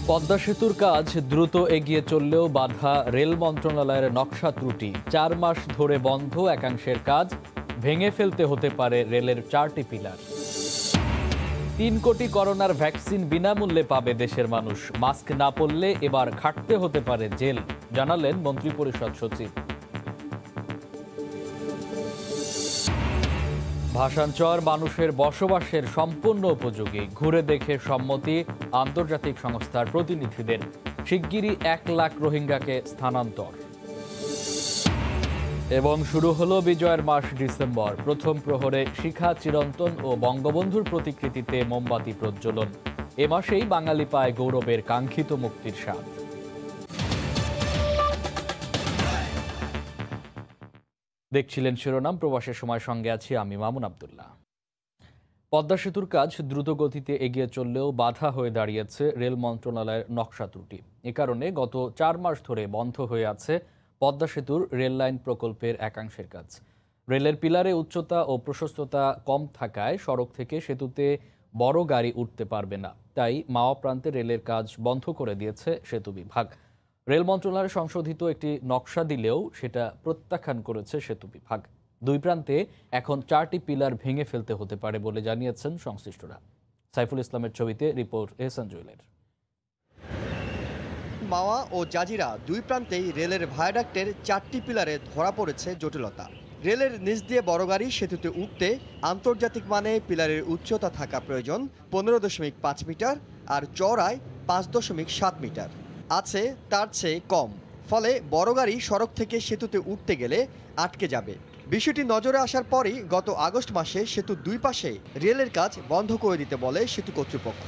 পদ্মা সেতুর কাজ দ্রুত এগিয়ে চললেও বাধা রেল মন্ত্রণালয়ের নকশা ত্রুটি। 4 মাস ধরে বন্ধ একাংশের কাজ, ভেঙে ফেলতে হতে পারে রেলের 4টি পিলার। 3 কোটি করোনার ভ্যাকসিন বিনামূল্যে পাবে দেশের মানুষ। মাস্ক না পরলে এবার খাটতে হতে পারে জেল, জানালেন মন্ত্রিপরিষদ সচিব। ভাসানচর মানুষের বসবাসের সম্পূর্ণ উপযোগী, ঘুরে দেখে সম্মতি আন্তর্জাতিক সংস্থার প্রতিনিধিদের। শিগগিরই 1 লাখ রোহিঙ্গাকে স্থানান্তর। এবং শুরু হলো বিজয়ের মাস ডিসেম্বর। প্রথম প্রহরে শিখা, চিরন্তন ও বঙ্গবন্ধুর প্রতিকৃতিতে মোমবাতি প্রজ্বলন। এ মাসেই বাঙালি পায় গৌরবের কাঙ্ক্ষিত মুক্তির স্বাদ। দেখছিলেন শিরোনাম, প্রবাসের সময়, সঙ্গে আছি আমি মামুন আবদুল্লাহ। পদ্মা সেতুর কাজ দ্রুত গতিতে এগিয়ে চললেও বাধা হয়ে দাঁড়িয়েছে রেল মন্ত্রণালয়ের নকশা ত্রুটি। এ কারণে গত 4 মাস ধরে বন্ধ হয়ে আছে পদ্মা সেতুর রেল লাইন প্রকল্পের একাংশের কাজ। রেলের পিলারে উচ্চতা ও প্রশস্ততা কম থাকায় সড়ক থেকে সেতুতে বড় গাড়ি উঠতে পারবে না। তাই মাওয়া প্রান্তে রেলের কাজ বন্ধ করে দিয়েছে সেতু বিভাগ। রেল মন্ত্রণালয়ের সংশোধিত একটি নকশা দিলেও সেটা প্রত্যাখ্যান করেছে সেতু বিভাগ। 2 প্রান্তে এখন 4টি পিলার ভেঙে ফেলতে হতে পারে বলে জানিয়েছেন সংশ্লিষ্টরা। সাইফুল ইসলামের ছবিতে রিপোর্ট এহসান জুয়েলের। মাওয়া ও জাজিরা 2 প্রান্তেই রেলের ভায়াডাক্টের 4টি পিলারে ধরা পড়েছে জটিলতা। রেলের নিচ দিয়ে বড় গাড়ি সেতুতে উঠতে আন্তর্জাতিক মানে পিলারের উচ্চতা থাকা প্রয়োজন 15.5 মিটার আর চওড়ায় 5.7 মিটার। আছে তার চেয়ে কম, ফলে বড় গাড়ি সড়ক থেকে সেতুতে উঠতে গেলে আটকে যাবে। বিষয়টি নজরে আসার পরই গত আগস্ট মাসে সেতুর 2 পাশে রেলের কাজ বন্ধ করে দিতে বলে সেতু কর্তৃপক্ষ।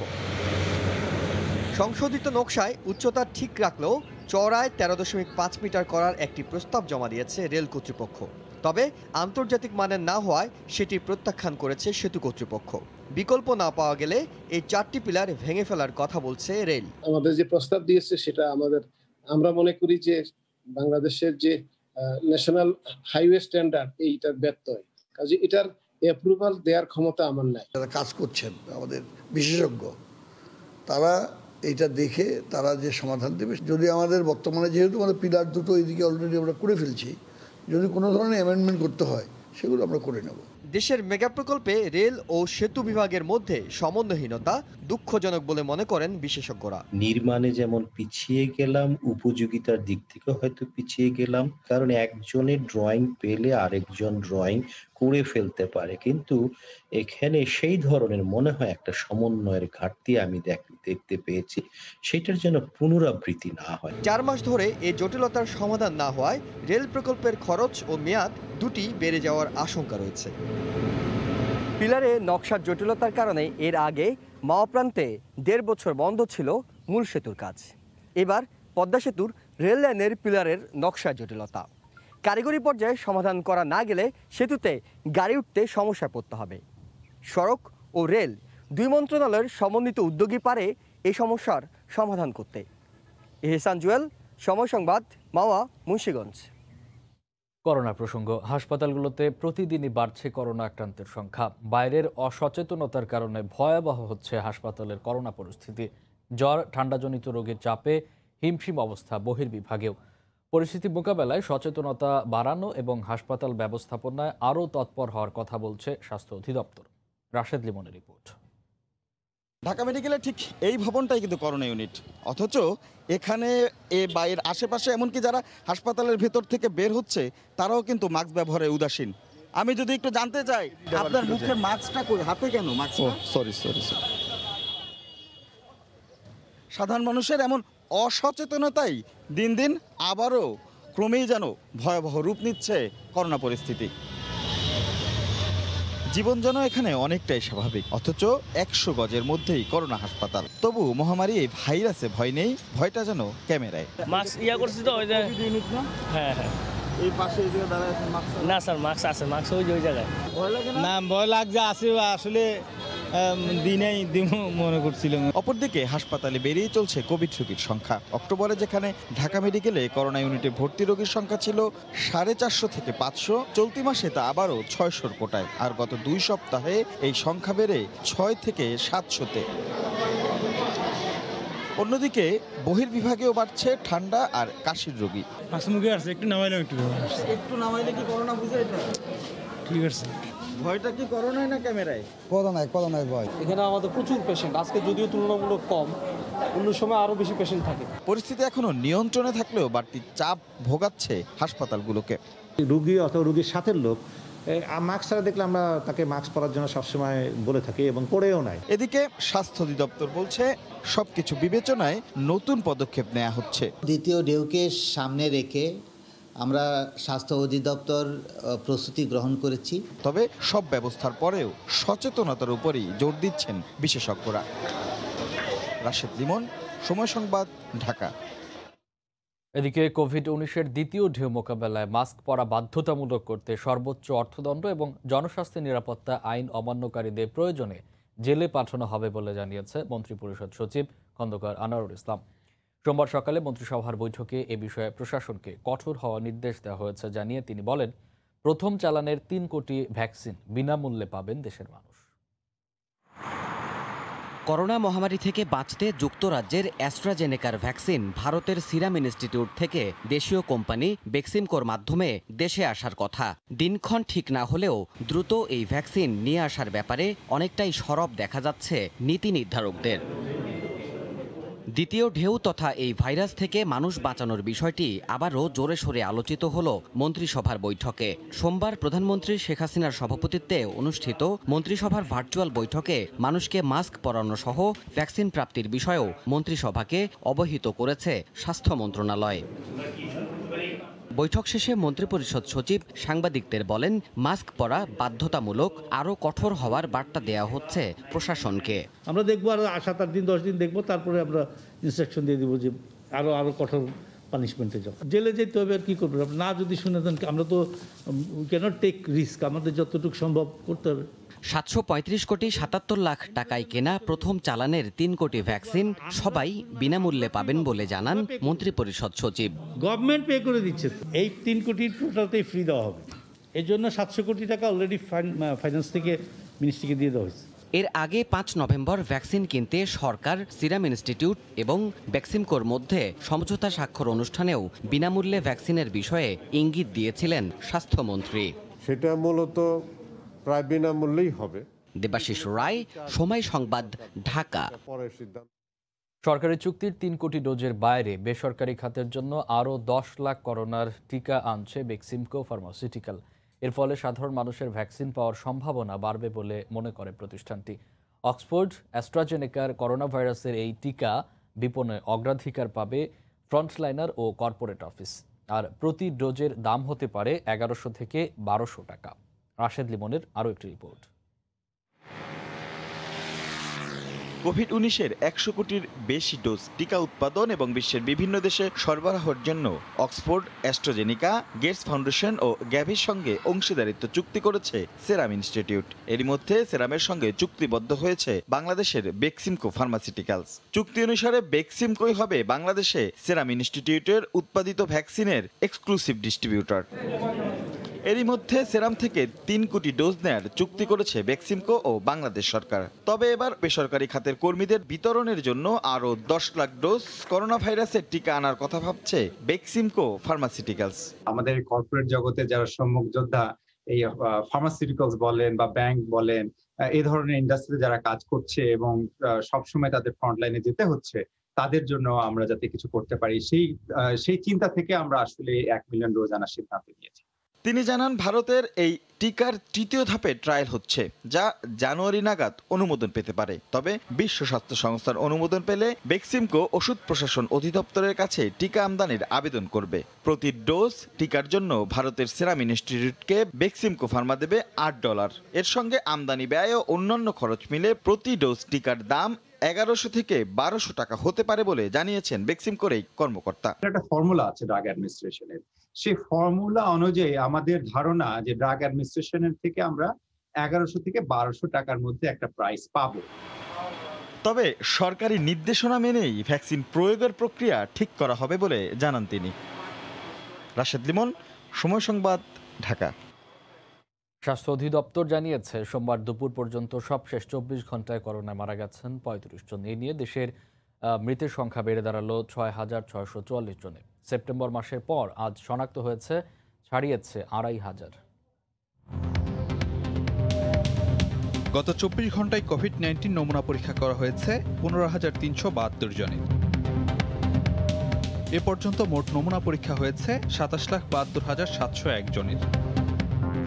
সংশোধিত নকশায় উচ্চতা ঠিক রাখলেও চওড়ায় 13.5 মিটার করার একটি প্রস্তাব জমা দিয়েছে রেল কর্তৃপক্ষ। তবে আন্তর্জাতিক মানের না হওয়ায় সেটি প্রত্যাখ্যান করেছে সেতু কর্তৃপক্ষ। বিকল্প না পাওয়া গেলে এই 4টি পিলার ভেঙে ফেলার কথা বলছে রেল। আমাদের যে প্রস্তাব দিয়েছে সেটা আমরা মনে করি যে বাংলাদেশের যে ন্যাশনাল হাইওয়ে স্ট্যান্ডার্ড এইটার ব্যত্যয়, কাজে এটার অ্যাপ্রুভাল দেওয়ার ক্ষমতা আমার নাই। যারা কাজ করছেন আমাদের বিশেষজ্ঞ, তারা এটা দেখে তারা যে সমাধান দেবে। যদি আমাদের বর্তমানে যেহেতু আমাদের পিলার দুটো এইদিকে অলরেডি আমরা করে ফেলছি, যদি কোনো ধরনের অ্যামেন্ডমেন্ট করতে হয় সেগুলো আমরা করে নেব। দেশের মেগা প্রকল্পে রেল ও সেতু বিভাগের মধ্যে সমন্বয়হীনতা দুঃখজনক বলে মনে করেন বিশেষজ্ঞরা। নির্মাণে যেমন পিছিয়ে গেলাম, উপযোগিতার দিক থেকে হয়তো পিছিয়ে গেলাম, কারণ একজনের ড্রয়িং পেলে আরেকজন ড্রয়িং করে ফেলতে পারে, কিন্তু এখানে সেই ধরনের মনে হয় একটা সমন্বয়ের ঘাটতি আমি দেখতে পেয়েছি। সেটার যেন পুনরাবৃত্তি না হয়। 4 মাস ধরে এই জটিলতার সমাধান না হওয়ায় রেল প্রকল্পের খরচ ও মেয়াদ দুটি বেড়ে যাওয়ার আশঙ্কা রয়েছে। পিলারে নকশার জটিলতার কারণে এর আগে মাওয়া প্রান্তে 1.5 বছর বন্ধ ছিল মূল সেতুর কাজ। এবার পদ্মা সেতুর রেল লাইনের পিলারের নকশা জটিলতা কারিগরি পর্যায়ে সমাধান করা না গেলে সেতুতে গাড়ি উঠতে সমস্যায় পড়তে হবে। সড়ক ও রেল 2 মন্ত্রণালয়ের সমন্বিত উদ্যোগই পারে এই সমস্যার সমাধান করতে। এহসান জুয়েল, সময় সংবাদ, মাওয়া, মুন্সিগঞ্জ। করোনা প্রসঙ্গ, হাসপাতালগুলোতে প্রতিদিনই বাড়ছে করোনা আক্রান্তের সংখ্যা। বাইরের অসচেতনতার কারণে ভয়াবহ হচ্ছে হাসপাতালের করোনা পরিস্থিতি। জ্বর, ঠান্ডাজনিত রোগের চাপে হিমশিম অবস্থা বহির্বিভাগেও। পরিস্থিতি মোকাবেলায় সচেতনতা বাড়ানো এবং হাসপাতাল ব্যবস্থাপনায় আরও তৎপর হওয়ার কথা বলছে স্বাস্থ্য অধিদপ্তর। রাশেদ লিমনের রিপোর্ট। ঢাকা মেডিকেলের ঠিক এই ভবনটাই কিন্তু করোনা ইউনিট, অথচ এখানে বাইরের আশেপাশে এমনকি যারা হাসপাতালের ভেতর থেকে বের হচ্ছে তারাও কিন্তু মাস্ক ব্যবহারে উদাসীন। আমি যদি একটু জানতে চাই, আপনার মুখের মাস্কটা কই, হাতে কেন মাস্ক? সরি। সাধারণ মানুষের এমন অসচেতনতাই দিন দিন আবারও ক্রমেই যেন ভয়াবহ রূপ নিচ্ছে করোনা পরিস্থিতি। জীবন যেন এখানে অনেকটাই স্বাভাবিক, অথচ 100 গজের মধ্যেই করোনা হাসপাতাল। তবু মহামারী এই ভাইরাসে ভয় নেই, ভয়টা যেন ক্যামেরায়। মাস্ক করছি তো, ওই যে হ্যাঁ এই পাশে দাঁড়ায় মাস্ক না স্যার, মাস্ক আছে, মাস্ক ওই জায়গায়। ভয় লাগে না? ভয় লাগছে, আসলে দিনেই মনে করছিলাম। অপরদিকে হাসপাতালে বেড়েই চলছে কোভিড রোগীর সংখ্যা। অক্টোবরে যেখানে ঢাকা মেডিকেলে করোনা ইউনিটে ভর্তি রোগীর সংখ্যা ছিল 450 থেকে 500, চলতি মাসে তা আবারও 600 কোটায়। আর গত 2 সপ্তাহে এই সংখ্যা বেড়ে 6 থেকে 700-তে। অন্যদিকে বহির্বিভাগেও বাড়ছে ঠান্ডা আর কাশির রোগী। মুখে আসছে একটু নামাইলাম একটু নামাইলে কি করোনা বুঝে এটা? ঠিক আছে। ভয়টা কি করোনায় না ক্যামেরায়? করোনায় ভয়। এখানে আমাদের প্রচুর পেশেন্ট, আজকে যদিও তুলনামূলক কম, অন্য সময় আরো বেশি পেশেন্ট থাকে। পরিস্থিতি এখনো নিয়ন্ত্রণে থাকলেও বাড়তি চাপ ভোগাচ্ছে হাসপাতালগুলোকে। রোগী অথবা রোগীর সাথে লোক মাস্ক ছাড়া দেখলে আমরা তাকে মাস্ক পরার জন্য সবসময় বলে থাকি এবং করেও নাই। এদিকে স্বাস্থ্য অধিদপ্তর বলছে সবকিছু বিবেচনায় নতুন পদক্ষেপ নেওয়া হচ্ছে। দ্বিতীয় ঢেউকে সামনে রেখে আমরা স্বাস্থ্য অধিদপ্তর প্রস্তুতি গ্রহণ করেছি। তবে সব ব্যবস্থার পরেও সচেতনতার উপরই জোর দিচ্ছেন বিশেষজ্ঞরা। রাশেদ লিমন, সময় সংবাদ, ঢাকা। এদিকে কোভিড-19 দ্বিতীয় ঢেউ মোকাবেলায় মাস্ক পরা বাধ্যতামূলক করতে সর্বোচ্চ অর্থদণ্ড এবং জনস্বাস্থ্য নিরাপত্তা আইন অমান্যকারীদের প্রয়োজনে জেলে পাঠানো হবে বলে জানিয়েছে মন্ত্রিপরিষদ সচিব খন্দকার আনোয়ারুল ইসলাম। সোমবার সকালে মন্ত্রিসভার বৈঠকে এ বিষয়ে প্রশাসনকে কঠোর হওয়ার নির্দেশ দেওয়া হয়েছে জানিয়ে তিনি বলেন, প্রথম চালানের ৩ কোটি ভ্যাকসিন বিনামূল্যে পাবেন দেশের মানুষ। করোনা মহামারী থেকে বাঁচতে যুক্তরাজ্যের অ্যাস্ট্রাজেনেকার ভ্যাকসিন ভারতের সিরাম ইনস্টিটিউট থেকে দেশীয় কোম্পানি বেক্সিমকোর মাধ্যমে দেশে আসার কথা। দিনক্ষণ ঠিক না হলেও দ্রুত এই ভ্যাকসিন নিয়ে আসার ব্যাপারে অনেকটাই সরব দেখা যাচ্ছে নীতি নির্ধারকদের। দ্বিতীয় ঢেউ তথা এই ভাইরাস থেকে মানুষ বাঁচানোর বিষয়টি আবারও জোরে সোরে আলোচিত হল মন্ত্রিসভার বৈঠকে। সোমবার প্রধানমন্ত্রী শেখ হাসিনার সভাপতিত্বে অনুষ্ঠিত মন্ত্রিসভার ভার্চুয়াল বৈঠকে মানুষকে মাস্ক পরানো সহ ভ্যাকসিন প্রাপ্তির বিষয়েও মন্ত্রিসভাকে অবহিত করেছে স্বাস্থ্য মন্ত্রণালয়। বৈঠক শেষে মন্ত্রিপরিষদ সচিব সাংবাদিকদের বলেন, মাস্ক পরা বাধ্যতামূলক, আরও কঠোর হওয়ার বার্তা দেওয়া হচ্ছে প্রশাসনকে। আমরা দেখবো আরো 7-8 দিন 10 দিন দেখবো, তারপরে আমরা ইনস্ট্রাকশন দিয়ে দিব যে আরো কঠোর পানিশমেন্টে যাও। জেলে যেতে হবে, আর কি করবো না, যদি শুনে দেন আমরা তো ক্যানট টেক রিস্ক, আমাদের যতটুকু সম্ভব করতে হবে। 735 কোটি 77 লাখ টাকায় কেনা প্রথম চালানের 3 কোটি ভ্যাকসিন সবাই বিনামূল্যে পাবেন বলে জানান মন্ত্রিপরিষদ সচিব। গভর্নমেন্ট পে করে দিচ্ছে, এই 3 কোটি টোটালটাই ফ্রি দেওয়া হবে। এই জন্য 700 কোটি টাকা অলরেডি ফাইন্যান্স থেকে মিনিস্ট্রিকে দিয়ে দেওয়া হয়েছে। এর আগে 5 নভেম্বর ভ্যাকসিন কিনতে সরকার, সিরাম ইনস্টিটিউট এবং বেক্সিমকোর মধ্যে সমঝোতা স্বাক্ষর অনুষ্ঠানেও বিনামূল্যে ভ্যাকসিনের বিষয়ে ইঙ্গিত দিয়েছিলেন স্বাস্থ্যমন্ত্রী। সেটা মূলত প্রায় বিনামূল্যেই হবে। দেবাশিস রায়, সময় সংবাদ, ঢাকা। সরকারি চুক্তির 3 কোটি ডোজের বাইরে বেসরকারি খাতের জন্য আরও 10 লাখ করোনার টিকা আনছে বেক্সিমকো ফার্মাসিউটিক্যাল। এর ফলে সাধারণ মানুষের ভ্যাকসিন পাওয়ার সম্ভাবনা বাড়বে বলে মনে করে প্রতিষ্ঠানটি। অক্সফোর্ড অ্যাস্ট্রাজেনেকার করোনা ভাইরাসের এই টিকা বিপণে অগ্রাধিকার পাবে ফ্রন্টলাইনার ও কর্পোরেট অফিস। আর প্রতি ডোজের দাম হতে পারে 1100 থেকে 1200 টাকা। রাশেদ লিমনের আরও একটি রিপোর্ট। কোভিড-19 100 কোটির বেশি ডোজ টিকা উৎপাদন এবং বিশ্বের বিভিন্ন দেশে সরবরাহের জন্য অক্সফোর্ড অ্যাস্ট্রাজেনিকা, গেটস ফাউন্ডেশন ও গ্যাভির সঙ্গে অংশীদারিত্ব চুক্তি করেছে সেরাম ইনস্টিটিউট। এরই মধ্যে সেরামের সঙ্গে চুক্তিবদ্ধ হয়েছে বাংলাদেশের বেক্সিমকো ফার্মাসিউটিক্যালস। চুক্তি অনুসারে বেক্সিমকোই হবে বাংলাদেশে সেরাম ইনস্টিটিউটের উৎপাদিত ভ্যাকসিনের এক্সক্লুসিভ ডিস্ট্রিবিউটর। এরই মধ্যে সেরাম থেকে 3 কোটি ডোজ নেয়ার চুক্তি করেছে বেক্সিমকো ও বাংলাদেশ সরকার। তবে এবার বেসরকারি খাতের কর্মীদের বিতরণের জন্য আরও 10 লাখ ডোজ করোনা ভাইরাসের টিকা আনার কথা ভাবছে বেক্সিমকো ফার্মাসিউটিক্যালস। আমাদের কর্পোরেট জগতে যারা সম্মুখ যোদ্ধা, এই ফার্মাসিউটিক্যালস বলেন বা ব্যাংক বলেন, এই ধরনের ইন্ডাস্ট্রিতে যারা কাজ করছে এবং সবসময় তাদের ফ্রন্টলাইনে যেতে হচ্ছে, তাদের জন্য আমরা যাতে কিছু করতে পারি সেই চিন্তা থেকে আমরা আসলে 1 মিলিয়ন ডোজ আনার সিদ্ধান্ত নিয়েছি। তিনি জানান, ভারতের এই টিকার 3য় ধাপে ট্রায়াল হচ্ছে, যা জানুয়ারি নাগাদ অনুমোদন পেতে পারে। তবে বিশ্ব স্বাস্থ্য সংস্থার অনুমোদন পেলে বেক্সিমকো ওষুধ প্রশাসন অধিদপ্তরের কাছে টিকা আমদানির আবেদন করবে। প্রতি ডোজ টিকার জন্য ভারতের সেরাম ইনস্টিটিউটকে বেক্সিমকো ফার্মা দেবে $8। এর সঙ্গে আমদানি ব্যয় ও অন্যান্য খরচ মিলে প্রতি ডোজ টিকার দাম 1100 থেকে 1200 টাকা হতে পারে বলে জানিয়েছেন বেক্সিমকোর এই কর্মকর্তা। একটা ফর্মুলা আছে ড্রাগ অ্যাডমিনিস্ট্রেশনের, সেই ফর্মুলা অনুযায়ী আমাদের ধারণা যে ড্রাগ অ্যাডমিনিস্ট্রেশনের থেকে আমরা 1100 থেকে 1200 টাকার মধ্যে একটা প্রাইস পাবো। তবে সরকারি নির্দেশনা মেনেই ভ্যাকসিন প্রয়োগের প্রক্রিয়া ঠিক করা হবে বলে জানান তিনি। রাশেদ লিমন, সময় সংবাদ, ঢাকা। স্বাস্থ্য অধিদপ্তর জানিয়েছে, সোমবার দুপুর পর্যন্ত সবশেষ 24 ঘন্টায় করোনায় মারা গেছেন 35 জন। এ নিয়ে দেশের মৃতের সংখ্যা বেড়ে দাঁড়ালো 6,644 জনে। সেপ্টেম্বর মাসের পর আজ শনাক্ত হয়েছে ছাড়িয়েছে 2,500। গত 24 ঘন্টায় কোভিড-19 নমুনা পরীক্ষা করা হয়েছে 15,372 জনের। এ পর্যন্ত মোট নমুনা পরীক্ষা হয়েছে 27,72,701 জনের।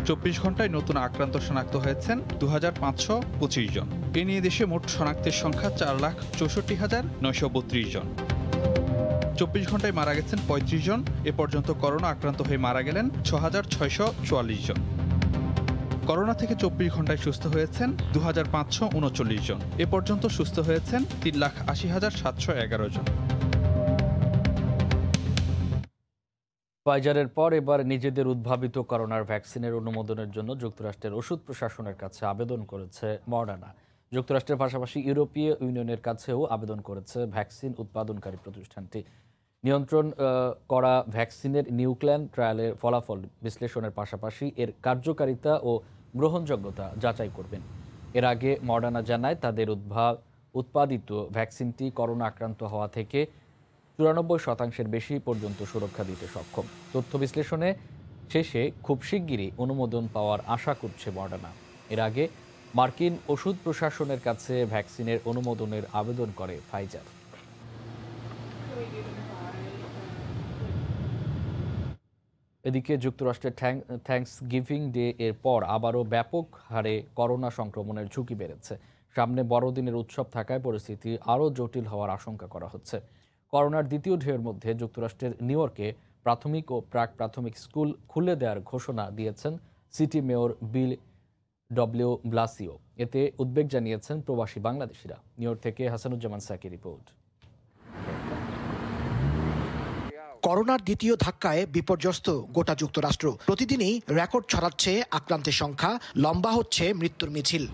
24 ঘন্টায় নতুন আক্রান্ত শনাক্ত হয়েছেন 2,525 জন। এ নিয়ে দেশে মোট শনাক্তের সংখ্যা 4,64,932 জন। 24 ঘন্টায় মারা গেছেন 35 জন। এ পর্যন্ত করোনা আক্রান্ত হয়ে মারা গেলেন 6,644 জন। করোনা থেকে 24 ঘন্টায় সুস্থ হয়েছেন 2,539 জন। এ পর্যন্ত সুস্থ হয়েছেন 3,80,711 জন। ফাইজারের পর এবার নিজেদের উদ্ভাবিত করোনার ভ্যাকসিনের অনুমোদনের জন্য যুক্তরাষ্ট্রের ওষুধ প্রশাসনের কাছে আবেদন করেছে মডার্না। যুক্তরাষ্ট্রের পাশাপাশি ইউরোপীয় ইউনিয়নের কাছেও আবেদন করেছে ভ্যাকসিন উৎপাদনকারী প্রতিষ্ঠানটি। নিয়ন্ত্রণ করা ভ্যাকসিনের নিউক্লিয়ার ট্রায়ালের ফলাফল বিশ্লেষণের পাশাপাশি এর কার্যকারিতা ও গ্রহণযোগ্যতা যাচাই করবেন। এর আগে মডার্না জানায় তাদের উৎপাদিত ভ্যাকসিনটি করোনা আক্রান্ত হওয়া থেকে 94% বেশি পর্যন্ত সুরক্ষা দিতে সক্ষম। তথ্য বিশ্লেষণে শেষে খুব শিগগিরই অনুমোদন পাওয়ার আশা করছে মডার্না। এর আগে মার্কিন ওষুধ প্রশাসনের কাছে ভ্যাকসিনের অনুমোদনের আবেদন করে ফাইজার। এদিকে যুক্তরাষ্ট্রের থ্যাঙ্কস গিভিং ডে এর পর আবারও ব্যাপক হারে করোনা সংক্রমণের ঝুঁকি বেড়েছে। সামনে বড়দিনের উৎসব থাকায় পরিস্থিতি আরও জটিল হওয়ার আশঙ্কা করা হচ্ছে। করোনার দ্বিতীয় ঢেউয়ের মধ্যে যুক্তরাষ্ট্রের নিউ ইয়র্কে প্রাথমিক ও প্রাক প্রাথমিক স্কুল খুলে দেওয়ার ঘোষণা দিয়েছেন সিটি মেয়র বিল ডব্লিউ ব্লাসিও। এতে উদ্বেগ জানিয়েছেন প্রবাসী বাংলাদেশিরা। নিউ ইয়র্ক থেকে হাসানুজ্জামান সাকি রিপোর্ট। করোনার দ্বিতীয় ধাক্কায় বিপর্যস্ত গোটা যুক্তরাষ্ট্র। প্রতিদিনই রেকর্ড ছড়াচ্ছে আক্রান্তের সংখ্যা, লম্বা হচ্ছে মৃত্যুর মিছিল।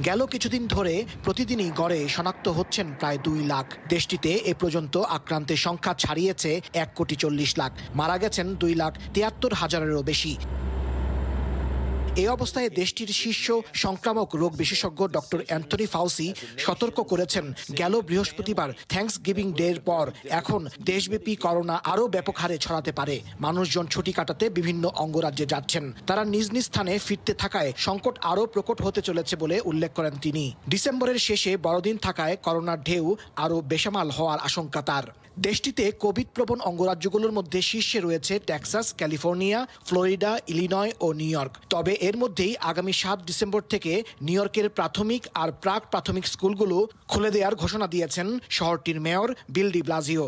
গেল কিছুদিন ধরে প্রতিদিনই গড়ে শনাক্ত হচ্ছেন প্রায় 2 লাখ। দেশটিতে এ পর্যন্ত আক্রান্তের সংখ্যা ছাড়িয়েছে 1,40,00,000। মারা গেছেন 2,73,000-এরও বেশি। এই অবস্থায় দেশটির শীর্ষ সংক্রামক রোগ বিশেষজ্ঞ ডক্টর অ্যান্থনি ফাউসি সতর্ক করেছেন, গেল বৃহস্পতিবার থ্যাঙ্কস গিভিং ডের পর এখন দেশব্যাপী করোনা আরও ব্যাপক হারে ছড়াতে পারে। মানুষজন ছুটি কাটাতে বিভিন্ন অঙ্গরাজ্যে যাচ্ছেন। তারা নিজ নিজ স্থানে ফিরতে থাকায় সংকট আরও প্রকট হতে চলেছে বলে উল্লেখ করেন তিনি। ডিসেম্বরের শেষে বড়দিন থাকায় করোনার ঢেউ আরও বেসামাল হওয়ার আশঙ্কা তার। দেশটিতে কোভিড প্রবণ অঙ্গরাজ্যগুলোর মধ্যে শীর্ষে রয়েছে টেক্সাস, ক্যালিফোর্নিয়া, ফ্লোরিডা, ইলিনয় ও নিউ ইয়র্ক। তবে এর মধ্যেই আগামী 7 ডিসেম্বর থেকে নিউ ইয়র্কের প্রাথমিক আর প্রাক প্রাথমিক স্কুলগুলো খুলে দেওয়ার ঘোষণা দিয়েছেন শহরটির মেয়র বিল ডি ব্লাজিও।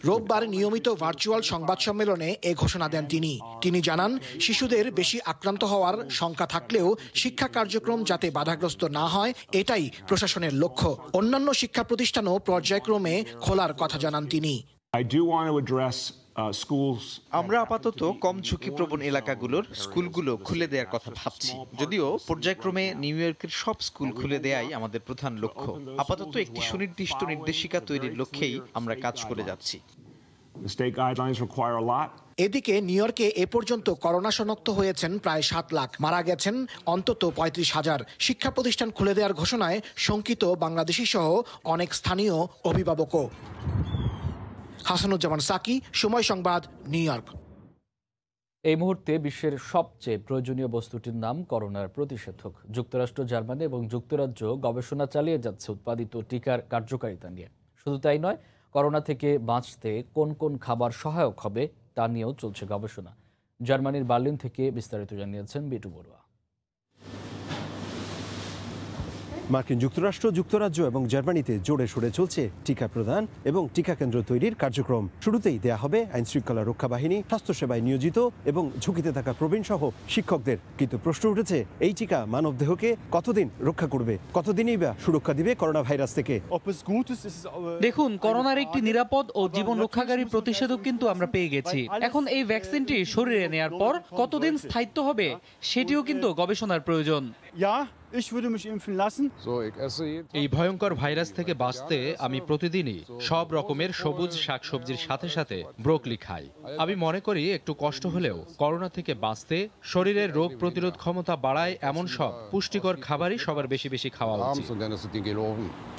রোববার নিয়মিত ভার্চুয়াল সংবাদ সম্মেলনে এ ঘোষণা দেন তিনি জানান, শিশুদের বেশি আক্রান্ত হওয়ার শঙ্কা থাকলেও শিক্ষা কার্যক্রম যাতে বাধাগ্রস্ত না হয় এটাই প্রশাসনের লক্ষ্য। অন্যান্য শিক্ষা প্রতিষ্ঠানও পর্যায়ক্রমে খোলার কথা জানান তিনি। আমরা আপাতত কম ঝুঁকিপ্রবণ এলাকাগুলোর স্কুলগুলো খুলে দেওয়ার কথা ভাবছি, যদিও পর্যায়ক্রমে নিউ ইয়র্কের সব স্কুল খুলে দেয়াই আমাদের প্রধান লক্ষ্য। আপাতত একটি সুনির্দিষ্ট নির্দেশিকা তৈরির লক্ষ্যেই আমরা কাজ করে যাচ্ছি। এদিকে নিউ ইয়র্কে এ পর্যন্ত করোনা শনাক্ত হয়েছেন প্রায় 7 লাখ, মারা গেছেন অন্তত 35,000। শিক্ষা প্রতিষ্ঠান খুলে দেওয়ার ঘোষণায় শঙ্কিত বাংলাদেশি সহ অনেক স্থানীয় অভিভাবকও। হাসানুজ্জামান সাকি, সময় সংবাদ, নিউ ইয়র্ক। এই মুহূর্তে বিশ্বের সবচেয়ে প্রয়োজনীয় বস্তুটির নাম করোনার প্রতিষেধক। যুক্তরাষ্ট্র, জার্মানি এবং যুক্তরাজ্য গবেষণা চালিয়ে যাচ্ছে উৎপাদিত টিকার কার্যকারিতা নিয়ে। শুধু তাই নয়, করোনা থেকে বাঁচতে কোন কোন খাবার সহায়ক হবে তা নিয়েও চলছে গবেষণা। জার্মানির বার্লিন থেকে বিস্তারিত জানিয়েছেন বিটু বড়ুয়া। মার্কিন যুক্তরাষ্ট্র, যুক্তরাজ্য এবং জার্মানিতে জোরে সোরে চলছে টিকা প্রদান এবং টিকা কেন্দ্র তৈরির কার্যক্রম। শুরুতেই দেয়া হবে আইন শৃঙ্খলা রক্ষা বাহিনী, স্বাস্থ্যসেবায় নিয়োজিত এবং ঝুঁকিতে থাকা প্রবীণ সহ শিক্ষকদের। কিন্তু প্রশ্ন উঠেছে, এই টিকা মানব দেহকে কতদিন রক্ষা করবে, কতদিনই বা সুরক্ষা দিবে করোনা ভাইরাস থেকে? দেখুন, করোনার একটি নিরাপদ ও জীবন রক্ষাকারী প্রতিষেধক কিন্তু আমরা পেয়ে গেছি। এখন এই ভ্যাকসিনটি শরীরে নেয়ার পর কতদিন স্থায়িত্ব হবে সেটিও কিন্তু গবেষণার প্রয়োজন। Ja, ich würde mich impfen lassen. এই ভয়ঙ্কর ভাইরাস থেকে বাঁচতে আমি প্রতিদিনই সব রকমের সবুজ শাকসবজির সাথে সাথে ব্রোকলি খাই। আমি মনে করি একটু কষ্ট হলেও করোনা থেকে বাঁচতে শরীরের রোগ প্রতিরোধ ক্ষমতা বাড়ায় এমন সব পুষ্টিকর খাবারই সবার বেশি বেশি খাওয়া উচিত।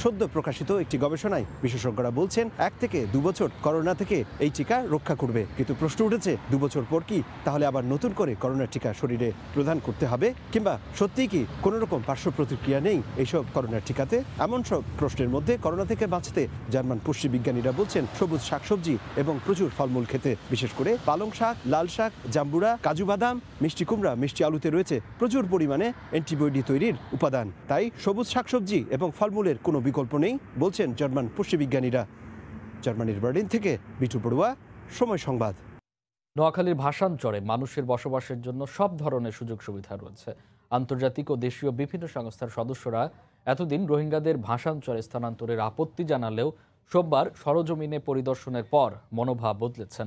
সদ্য প্রকাশিত একটি গবেষণায় বিশেষজ্ঞরা বলছেন 1 থেকে 2 বছর করোনা থেকে এই টিকা রক্ষা করবে, কিন্তু প্রশ্ন উঠেছে 2 বছর পর কি তাহলে আবার নতুন করে করোনার টিকা শরীরে প্রদান করতে হবে, কিংবা সত্যিই কি কোনো রকম পার্শ্ব প্রতিক্রিয়া নেই এইসব করোনার টিকাতে? এমন সব প্রশ্নের মধ্যে করোনা থেকে বাঁচতে জার্মান পুষ্টি বিজ্ঞানীরা বলছেন সবুজ শাকসবজি এবং প্রচুর ফলমূল খেতে, বিশেষ করে পালং শাক, লাল শাক, জাম্বুরা, কাজু বাদাম, মিষ্টি কুমড়া, মিষ্টি আলুতে রয়েছে প্রচুর পরিমাণে অ্যান্টিবডি তৈরির উপাদান। তাই সবুজ শাকসবজি এবং ফলমূলের কোনো বিকল্প নেই বলছেন জার্মান পুষ্টি বিজ্ঞানীরা। জার্মানির বার্লিন থেকে বিটু পড়ুয়া, সময় সংবাদ। নোয়াখালীর ভাষাঞ্চরে মানুষের বসবাসের জন্য সব ধরনের সুযোগ সুবিধা রয়েছে। আন্তর্জাতিক ও দেশীয় বিভিন্ন সংস্থার সদস্যরা এতদিন রোহিঙ্গাদের ভাষাঞ্চরে স্থানান্তরের আপত্তি জানালেও সোমবার সরজমিনে পরিদর্শনের পর মনোভাব বদলেছেন।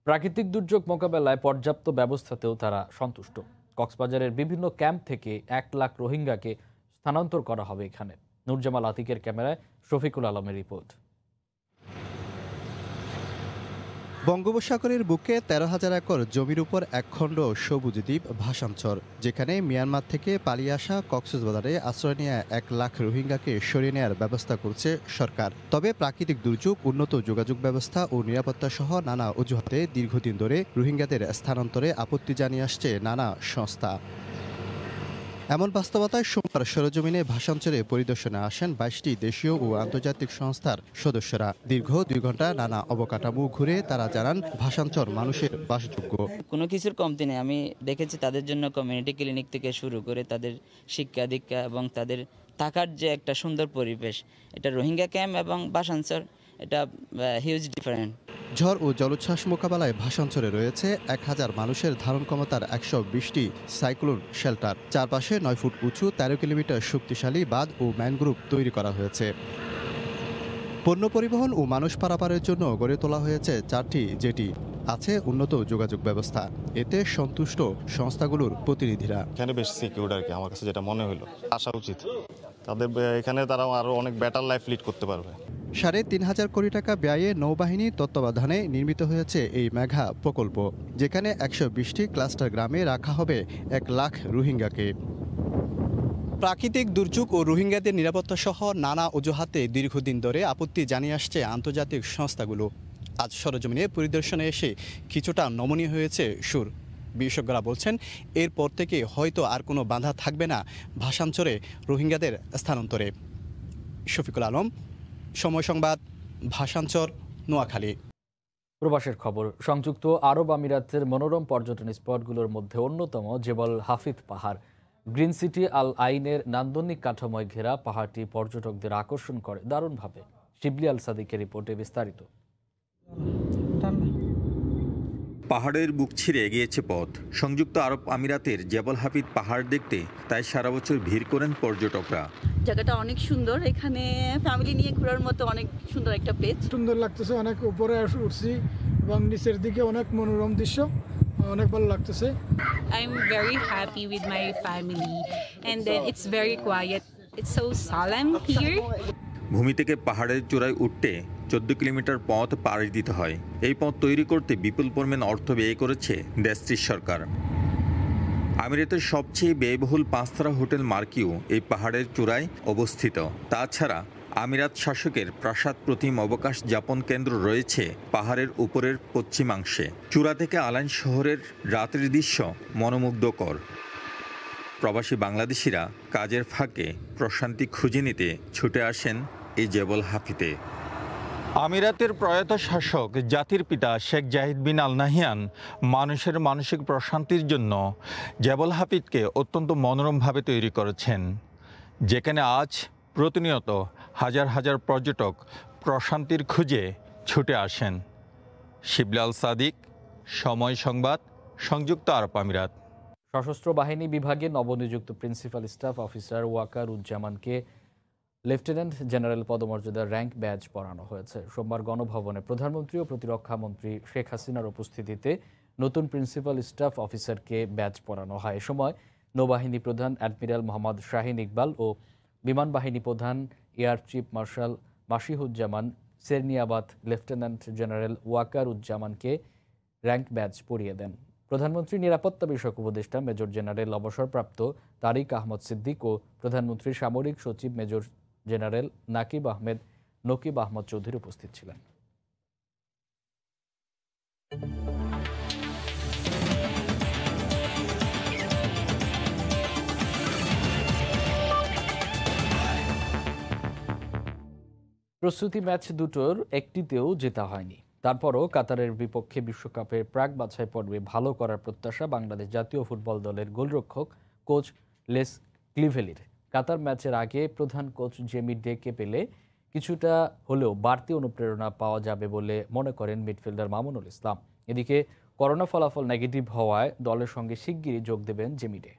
প্রাকৃতিক দুর্যোগ মোকাবেলায় পর্যাপ্ত ব্যবস্থাতেও তারা সন্তুষ্ট। কক্সবাজারের বিভিন্ন ক্যাম্প থেকে 1 লাখ রোহিঙ্গাকে স্থানান্তর করা হবে এখানে। নুরজামাল আতিকের ক্যামেরায় শফিকুল আলমের রিপোর্ট। বঙ্গোপসাগরের বুকে 13,000 একর জমির উপর একখণ্ড সবুজ দ্বীপ ভাষাঞ্চর, যেখানে মিয়ানমার থেকে পালিয়ে আসা কক্সবাজারে আশ্রয় নেওয়া 1 লাখ রোহিঙ্গাকে সরিয়ে নেওয়ার ব্যবস্থা করছে সরকার। তবে প্রাকৃতিক দুর্যোগ, উন্নত যোগাযোগ ব্যবস্থা ও নিরাপত্তা সহ নানা অজুহাতে দীর্ঘদিন ধরে রোহিঙ্গাদের স্থানান্তরে আপত্তি জানিয়ে আসছে নানা সংস্থা। এমন বাস্তবতায় সোমবার সরজমিনে ভাষাঞ্চলে পরিদর্শনে আসেন 22টি দেশীয় ও আন্তর্জাতিক সংস্থার সদস্যরা। দীর্ঘ 2 ঘন্টা নানা অবকাঠামো ঘুরে তারা জানান ভাষাঞ্চর মানুষের বাসযোগ্য। কোনো কিছুর কমতি নেই। আমি দেখেছি তাদের জন্য কমিউনিটি ক্লিনিক থেকে শুরু করে তাদের শিক্ষা দীক্ষা এবং তাদের থাকার যে একটা সুন্দর পরিবেশ, এটা রোহিঙ্গা ক্যাম্প এবং ভাষাঞ্চর, এটা হিউজ ডিফারেন্ট। ঝড় ও জলোচ্ছ্বাস মোকাবেলায় ভাষাঞ্চলে রয়েছে 1000 মানুষের ধারণ ক্ষমতার 120টি সাইক্লোন শেল্টার। চারপাশে 9 ফুট উঁচু 13 কিলোমিটার শক্তিশালী বাঁধ ও ম্যানগ্রোভ তৈরি করা হয়েছে। পণ্য পরিবহন ও মানুষ পারাপারের জন্য গড়ে তোলা হয়েছে 4টি জেটি। আছে উন্নত যোগাযোগ ব্যবস্থা। এতে সন্তুষ্ট সংস্থাগুলোর প্রতিনিধিরা। এখানে বেশ সিকিউর আর কি, আমার কাছে যেটা মনে হলো। আসা উচিত তাদের, এখানে তারা আরো অনেক বেটার লাইফ লিড করতে পারবে। 3,500 কোটি টাকা ব্যয়ে নৌবাহিনীর তত্ত্বাবধানে নির্মিত হয়েছে এই মেঘা প্রকল্প, যেখানে 120টি ক্লাস্টার গ্রামে রাখা হবে 1 লাখ রোহিঙ্গাকে। প্রাকৃতিক দুর্যোগ ও রোহিঙ্গাদের নিরাপত্তা সহ নানা অজুহাতে দীর্ঘদিন ধরে আপত্তি জানিয়ে আসছে আন্তর্জাতিক সংস্থাগুলো। আজ সরজমিনে পরিদর্শনে এসে কিছুটা নমনীয় হয়েছে সুর। বিশেষজ্ঞরা বলছেন এরপর থেকে হয়তো আর কোনো বাধা থাকবে না ভাষাঞ্চরে রোহিঙ্গাদের স্থানান্তরে। শফিকুল আলম, সময় সংবাদ, ভাষাঞ্চর, নোয়াখালী। প্রবাসের খবর। সংযুক্ত আরব আমিরাতের মনোরম পর্যটন স্পটগুলোর মধ্যে অন্যতম জেবল হাফিদ পাহাড়। গ্রিন সিটি আল আইনের নান্দনিক কাঠামোয় ঘেরা পাহাড়টি পর্যটকদের আকর্ষণ করে দারুণভাবে। শিবলি আল সাদিকের রিপোর্টে বিস্তারিত। পাহাড়ের বুক ছিঁড়ে এগিয়েছে পথ। সংযুক্ত আরব আমিরাতের জেবল হাফিদ পাহাড় দেখতে তাই সারা বছর ভিড় করেন পর্যটকরা। জায়গাটা অনেক সুন্দর, এখানে ফ্যামিলি নিয়ে ঘোরার মতো অনেক সুন্দর একটা প্লেস। সুন্দর লাগতেছে, অনেক উপরে উঠছি এবং নিচের দিকে অনেক মনোরম দৃশ্য, অনেক ভালো লাগতেছে। I'm very happy with my family and then it's very quiet. It's so solemn here. ভূমি থেকে পাহাড়ের চূড়ায় উঠতে 14 কিলোমিটার পথ পাড়ি দিতে হয়। এই পথ তৈরি করতে বিপুল পরিমাণ অর্থ ব্যয় করেছে দেশটির সরকার। আমিরাতের সবচেয়ে ব্যয়বহুল 5-তারা হোটেল মার্কিউ এই পাহাড়ের চূড়ায় অবস্থিত। তাছাড়া আমিরাত শাসকের প্রাসাদ প্রতিম অবকাশ যাপন কেন্দ্র রয়েছে পাহাড়ের উপরের পশ্চিমাংশে। চূড়া থেকে আলাইন শহরের রাতের দৃশ্য মনোমুগ্ধকর। প্রবাসী বাংলাদেশিরা কাজের ফাঁকে প্রশান্তি খুঁজে নিতে ছুটে আসেন এই জেবল হাফিতে। আমিরাতের প্রয়াত শাসক জাতির পিতা শেখ জাহিদ বিন আল নাহিয়ান মানুষের মানসিক প্রশান্তির জন্য জেবল হাফিদকে অত্যন্ত মনোরমভাবে তৈরি করেছেন, যেখানে আজ প্রতিনিয়ত হাজার হাজার পর্যটক প্রশান্তির খুঁজে ছুটে আসেন। শিবলি আল সাদিক, সময় সংবাদ, সংযুক্ত আরব আমিরাত। সশস্ত্র বাহিনী বিভাগে নবনিযুক্ত প্রিন্সিপাল স্টাফ অফিসার ওয়াকার উজ্জামানকে লেফটেন্যান্ট জেনারেল পদমর্যাদার র্যাঙ্ক ব্যাজ পরানো হয়েছে। সোমবার গণভবনে প্রধানমন্ত্রী ও প্রতিরক্ষা মন্ত্রী শেখ হাসিনার উপস্থিতিতে নতুন প্রিন্সিপাল স্টাফ অফিসারকে ব্যাজ পরানো হয়। এ সময় নৌবাহিনী প্রধান অ্যাডমিরাল মোহাম্মদ শাহিন ইকবাল ও বিমান বাহিনী প্রধান air chief marshal Masihuzzaman Serniabat lieutenant general Waker উজ্জামানকে র্যাঙ্ক ব্যাজ পরিয়ে দেন। প্রধানমন্ত্রী নিরাপত্তা বিষয়ক উপদেষ্টা মেজর জেনারেল অবসরপ্রাপ্ত তারিক আহমদ সিদ্দিক ও প্রধানমন্ত্রীর সামরিক সচিব মেজর জেনারেল নকিব আহমদ চৌধুরী উপস্থিত ছিলেন। প্রস্তুতি ম্যাচ দুটোর একটিতেও জেতা হয়নি। তারপরও কাতারের বিপক্ষে বিশ্বকাপের প্রাক বাছাই পর্বে ভালো করার প্রত্যাশা বাংলাদেশ জাতীয় ফুটবল দলের গোলরক্ষক কোচ লেস ক্লিভেলির। কাতার ম্যাচের আগে প্রধান কোচ জেমি ডেকে পেলে কিছুটা হলেও বাড়তি অনুপ্রেরণা পাওয়া যাবে বলে মনে করেন মিডফিল্ডার মামুনুল ইসলাম। এদিকে করোনা ফলাফল নেগেটিভ হওয়ায় দলের সঙ্গে শিগগিরই যোগ দেবেন জেমি ডে।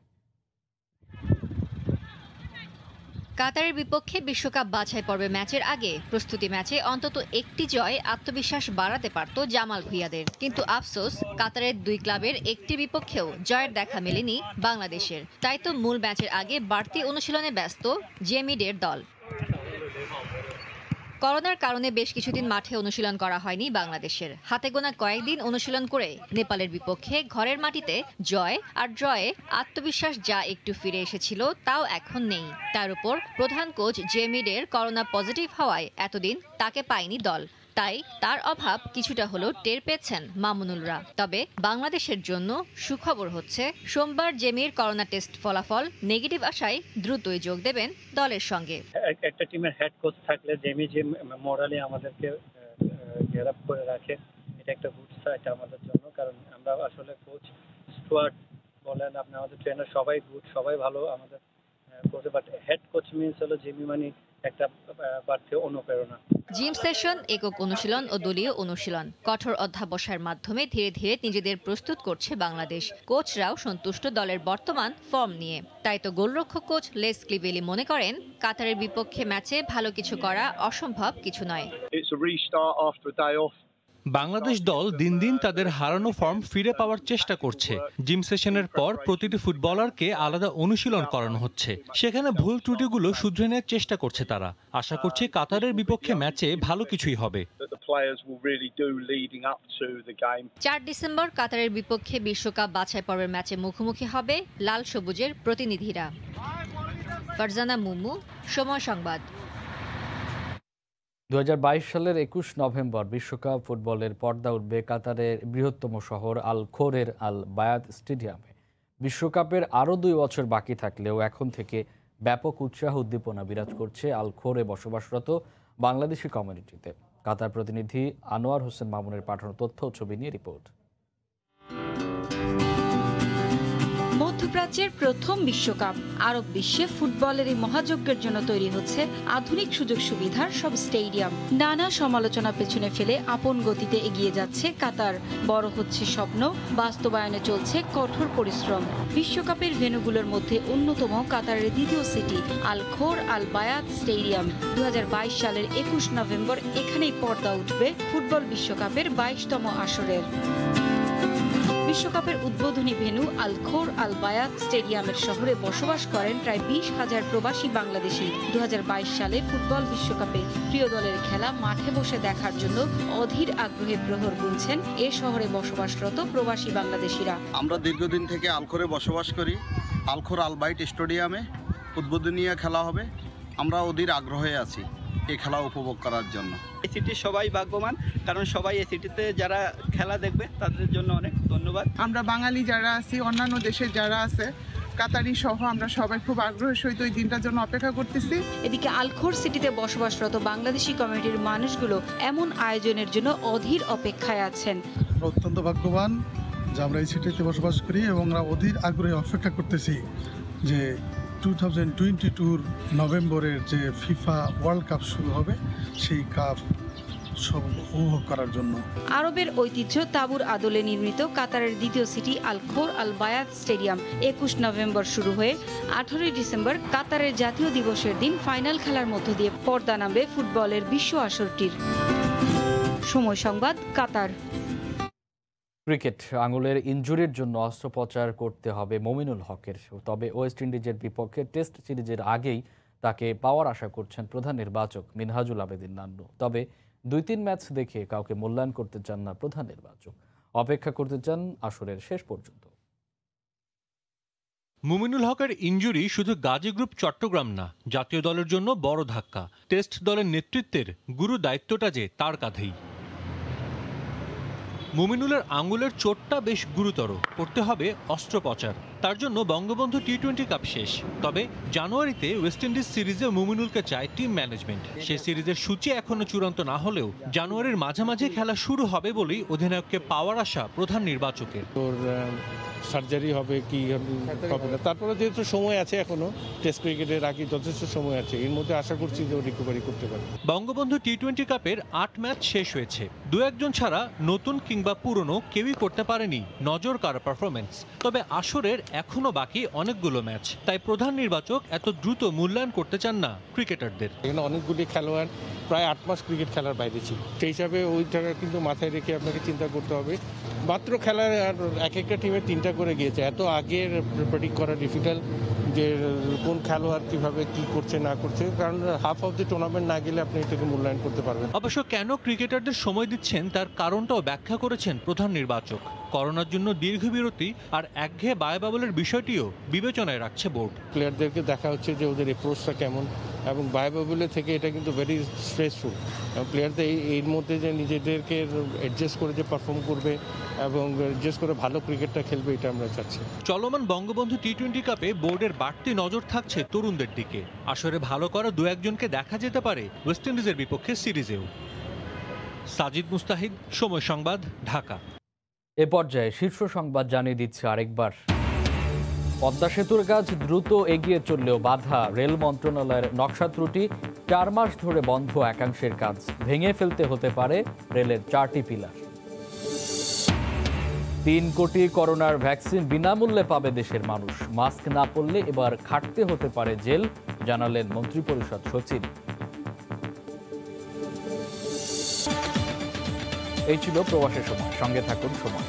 কাতারের বিপক্ষে বিশ্বকাপ বাছাই পর্বে ম্যাচের আগে প্রস্তুতি ম্যাচে অন্তত একটি জয় আত্মবিশ্বাস বাড়াতে পারত জামাল ভুঁইয়াদের, কিন্তু আফসোস কাতারের দুই ক্লাবের একটি বিপক্ষেও জয়ের দেখা মেলেনি বাংলাদেশের। তাই তো মূল ম্যাচের আগে বাড়তি অনুশীলনে ব্যস্ত জেমিডের দল। করোনার কারণে বেশ কিছুদিন মাঠে অনুশীলন করা হয়নি বাংলাদেশের। হাতে গোনা কয়েকদিন অনুশীলন করে নেপালের বিপক্ষে ঘরের মাটিতে জয় আর ড্রয়ে আত্মবিশ্বাস যা একটু ফিরে এসেছিল তাও এখন নেই। তার উপর প্রধান কোচ জেমিডের করোনা পজিটিভ হওয়ায় এতদিন তাকে পায়নি দল। তাই তার অভাব কিছুটা হলেও টের পেয়েছেন মামুনুলরা। তবে বাংলাদেশের জন্য সুখবর হচ্ছে সোমবার জেমির করোনা টেস্ট ফলাফল নেগেটিভ আসায় দ্রুতই যোগ দেবেন দলের সঙ্গে। একটা টিমের হেড কোচ থাকলে জেমি যে মোরালি আমাদেরকে ঘেরাপ করে রাখে, এটা একটা গুড সাইড আমাদের জন্য। কারণ আমরা আসলে কোচ স্টুয়ার্ট বলেন, আপনি আমাদের ট্রেনার সবাই গুড, সবাই ভালো আমাদের coach, but head coach means হলো জেমি মানে একটা বাড়তি অনুপ্রেরণা। জিম সেশন, একক অনুশীলন ও দলীয় অনুশীলন, কঠোর অধ্যাবসায়ের মাধ্যমে ধীরে ধীরে নিজেদের প্রস্তুত করছে বাংলাদেশ। কোচরাও সন্তুষ্ট দলের বর্তমান ফর্ম নিয়ে। তাই তো গোলরক্ষক কোচ লেস ক্লিভেলি মনে করেন কাতারের বিপক্ষে ম্যাচে ভালো কিছু করা অসম্ভব কিছু নয়। বাংলাদেশ দল দিন দিন তাদের হারানো ফর্ম ফিরে পাওয়ার চেষ্টা করছে। জিম সেশনের পর প্রতিটি ফুটবলারকে আলাদা অনুশীলন করানো হচ্ছে, সেখানে ভুল ত্রুটিগুলো শুধরে নেওয়ার চেষ্টা করছে তারা। আশা করছি কাতারের বিপক্ষে ম্যাচে ভালো কিছুই হবে। 4 ডিসেম্বর কাতারের বিপক্ষে বিশ্বকাপ বাছাই পর্বের ম্যাচে মুখোমুখি হবে লাল সবুজের প্রতিনিধিরা। ফারজানা মুমু, সময় সংবাদ। 2022 সালের 21 নভেম্বর বিশ্বকাপ ফুটবলের পর্দা উঠবে কাতারের বৃহত্তম শহর আল খোরের আল বায়াদ স্টেডিয়ামে। বিশ্বকাপের আরও 2 বছর বাকি থাকলেও এখন থেকে ব্যাপক উৎসাহ উদ্দীপনা বিরাজ করছে আল খোরে বসবাসরত বাংলাদেশি কমিউনিটিতে। কাতার প্রতিনিধি আনোয়ার হোসেন মামুনের পাঠানো তথ্য ও ছবি নিয়ে রিপোর্ট। মধ্যপ্রাচ্যের প্রথম বিশ্বকাপ, আরব বিশ্বে ফুটবলের এই মহাযজ্ঞের জন্য তৈরি হচ্ছে আধুনিক সুযোগ সুবিধার সব স্টেডিয়াম। নানা সমালোচনা পেছনে ফেলে আপন গতিতে এগিয়ে যাচ্ছে কাতার। বড় হচ্ছে স্বপ্ন, বাস্তবায়নে চলছে কঠোর পরিশ্রম। বিশ্বকাপের ভেন্যুগুলোর মধ্যে অন্যতম কাতারের দ্বিতীয় সিটি আল খোর আল বায়াদ স্টেডিয়াম। 2022 সালের 21 নভেম্বর এখানেই পর্দা উঠবে ফুটবল বিশ্বকাপের 22তম আসরের। বিশ্বকাপের উদ্বোধনী ভেন্যু আল খোর আল বায়াদ স্টেডিয়ামের শহরে বসবাস করেন প্রায় 20,000 প্রবাসী বাংলাদেশি। 2022 সালে ফুটবল বিশ্বকাপে প্রিয় দলের খেলা মাঠে বসে দেখার জন্য অধীর আগ্রহে প্রহর গুনছেন এ শহরে বসবাসরত প্রবাসী বাংলাদেশিরা। আমরা দীর্ঘদিন থেকে আলখোরে বসবাস করি। আলখোর আল বায়াদ স্টেডিয়ামে উদ্বোধনী খেলা হবে। আমরা অধীর আগ্রহে আছি এই খেলা উপভোগ করার জন্য। এই সিটির সবাই ভাগ্যবান, কারণ সবাই এই সিটিতে যারা খেলা দেখবে তাদের জন্য অনেক ধন্যবাদ। আমরা বাঙালি যারা আছি, অন্যান্য দেশের যারা আছে, কাতারি সহ আমরা সবাই খুব আগ্রহের সহিত ওই দিনটার জন্য অপেক্ষা করতেছি। এদিকে আলখোর সিটিতে বসবাসরত বাংলাদেশি কমিউনিটির মানুষগুলো এমন আয়োজনের জন্য অধীর অপেক্ষায় আছেন। অত্যন্ত ভাগ্যবান যে আমরা এই সিটিতে বসবাস করি এবং আমরা অধীর আগ্রহে অপেক্ষা করতেছি যে 2022 নভেম্বরের যে ফিফা ওয়ার্ল্ড কাপ শুরু হবে সেই কাপ সব উপভোগ করার জন্য। আরবের ঐতিহ্য তাবুর আদলে নির্মিত কাতারের দ্বিতীয় সিটি আল খোর আল বায়াদ স্টেডিয়াম 21 নভেম্বর শুরু হয়ে 18 ডিসেম্বর কাতারের জাতীয় দিবসের দিন ফাইনাল খেলার মধ্য দিয়ে পর্দা নামবে ফুটবলের বিশ্ব আসরটির। সময় সংবাদ, কাতার। ক্রিকেট, আঙুলের ইনজুরির জন্য অস্ত্রোপচার করতে হবে মুমিনুল হকের। তবে ওয়েস্ট ইন্ডিজের বিপক্ষে টেস্ট সিরিজের আগেই তাকে পাওয়ার আশা করছেন প্রধান নির্বাচক মিনহাজুল আবেদিন নান্নু। তবে 2-3 ম্যাচ দেখে কাউকে মূল্যায়ন করতে চান না প্রধান নির্বাচক, অপেক্ষা করতে চান আসরের শেষ পর্যন্ত। মুমিনুল হকের ইনজুরি শুধু গাজী গ্রুপ চট্টগ্রাম না, জাতীয় দলের জন্য বড় ধাক্কা। টেস্ট দলের নেতৃত্বের গুরু দায়িত্বটা যে তার কাঁধেই। মুমিনুলের আঙ্গুলের চোটটা বেশ গুরুতর, করতে হবে অস্ত্রোপচার। তার জন্য বঙ্গবন্ধু টি-20 কাপ শেষ। তবে জানুয়ারিতে ওয়েস্ট ইন্ডিজ সিরিজে মুমিনুলকে চায় টিম ম্যানেজমেন্ট। সেই সিরিজের সূচি এখনো চূড়ান্ত না হলেও জানুয়ারির মাঝামাঝি খেলা শুরু হবে বলেই অধিনায়ককে পাওয়ার আশা প্রধান নির্বাচকের। সার্জারি হবে কি হবে না, তারপরে যেহেতু সময় আছে, এখনো টেস্ট ক্রিকেটের আগে যথেষ্ট সময় আছে, এর মধ্যে আশা করছি যে রিকভারি করতে পারবে। বঙ্গবন্ধু টি-20 কাপের 8 ম্যাচ শেষ হয়েছে। 2-1 ছাড়া নতুন কিংবা পুরনো কেউই করতে পারেনি নজর কাড়া পারফরমেন্স। তবে আসরের এখনো বাকি অনেকগুলো ম্যাচ, তাই প্রধান নির্বাচক এত দ্রুত মূল্যায়ন করতে চান না ক্রিকেটারদের। এখানে অনেকগুলি খেলোয়াড় প্রায় 8 মাস ক্রিকেট খেলার বাইরে ছিল, সেই হিসাবে ওইটাকে কিন্তু মাথায় রেখে আপনাকে চিন্তা করতে হবে। মাত্র খেলার এক একটা টিমে 3টা করে গিয়েছে, এত আগের প্রেডিক্ট করা ডিফিকাল্ট যে কোন খেলোয়াড় কিভাবে কি করছে না করছে, কারণ হাফ অফ দ্য টুর্নামেন্ট না গেলে আপনি এটাকে মূল্যায়ন করতে পারবেন। অবশ্য কেন ক্রিকেটারদের সময় দিচ্ছেন তার কারণটাও ব্যাখ্যা করেছেন প্রধান নির্বাচক। করোনার জন্য দীর্ঘ বিরতি আর একঘেয়ে বায়ুবাবলের বিষয়টিও বিবেচনায় রাখছে বোর্ড। প্লেয়ারদেরকে দেখা হচ্ছে যে ওদের অ্যাপ্রোচটা কেমন, এবং বায়ুবাবলের থেকে এটা কিন্তু ভেরি স্ট্রেসফুল। প্লেয়ারদের এর মধ্যে যে নিজেদেরকে অ্যাডজাস্ট করে যে পারফর্ম করবে এবং অ্যাডজাস্ট করে ভালো ক্রিকেটটা খেলবে, এটা আমরা চাচ্ছি। চলমান বঙ্গবন্ধু টি-20 কাপে বোর্ডের বাড়তি নজর থাকছে তরুণদের দিকে। আসরে ভালো করা 2-1 জনকে দেখা যেতে পারে ওয়েস্ট ইন্ডিজের বিপক্ষে সিরিজেও। সাজিদ মুস্তাহিদ, সময় সংবাদ, ঢাকা। এ পর্যায়ে শীর্ষ সংবাদ জানিয়ে দিচ্ছে আরেকবার। পদ্মা সেতুর কাজ দ্রুত এগিয়ে চললেও বাধা রেল মন্ত্রণালয়ের নকশা ত্রুটি। 4 মাস ধরে বন্ধ একাংশের কাজ, ভেঙে ফেলতে হতে পারে রেলের 4টি পিলার। 3 কোটি করোনার ভ্যাকসিন বিনামূল্যে পাবে দেশের মানুষ। মাস্ক না পরলে এবার খাটতে হতে পারে জেল, জানালেন মন্ত্রিপরিষদ সচিব। এই ছিল প্রবাসের সময়, সঙ্গে থাকুন সময়।